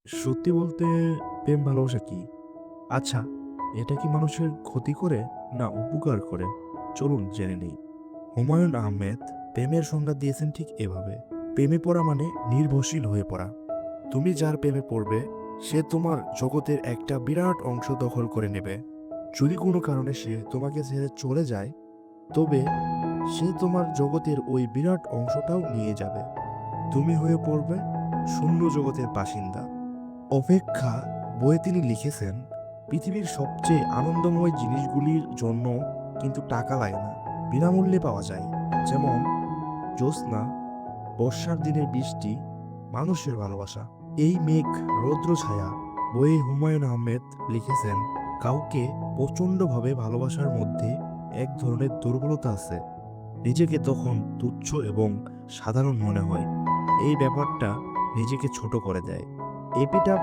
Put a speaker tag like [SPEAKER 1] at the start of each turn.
[SPEAKER 1] সত্যি বলতে প্রেম ভালোবাসা কি? আচ্ছা, এটা কি মানুষের ক্ষতি করে না উপকার করে? চলুন জেনে নেই। হুমায়ূন আহমেদ প্রেমের সংজ্ঞা দিয়েছেন ঠিক এভাবে: প্রেমে পড়া মানে নির্ভরশীল হয়ে পড়া। তুমি যার প্রেমে পড়বে সে তোমার জগতের একটা বিরাট অংশ দখল করে নেবে। যদি কোনো কারণে সে তোমাকে ছেড়ে চলে যায়, তবে সে তোমার জগতের ওই বিরাট অংশটাও নিয়ে যাবে। তুমি হয়ে পড়বে শূন্য জগতের বাসিন্দা। অপেক্ষা বইয়ে তিনি লিখেছেন, পৃথিবীর সবচেয়ে আনন্দময় জিনিসগুলির জন্য কিন্তু টাকা লাগে না, বিনামূল্যে পাওয়া যায়। যেমন জ্যোৎস্না, বর্ষার দিনের বৃষ্টি, মানুষের ভালোবাসা। এই মেঘ, রৌদ্র ছায়া বইয়ে হুমায়ূন আহমেদ লিখেছেন, কাউকে প্রচণ্ডভাবে ভালোবাসার মধ্যে এক ধরনের দুর্বলতা আছে। নিজেকে তখন তুচ্ছ এবং সাধারণ মনে হয়। এই ব্যাপারটা নিজেকে ছোট করে দেয়। এপিটা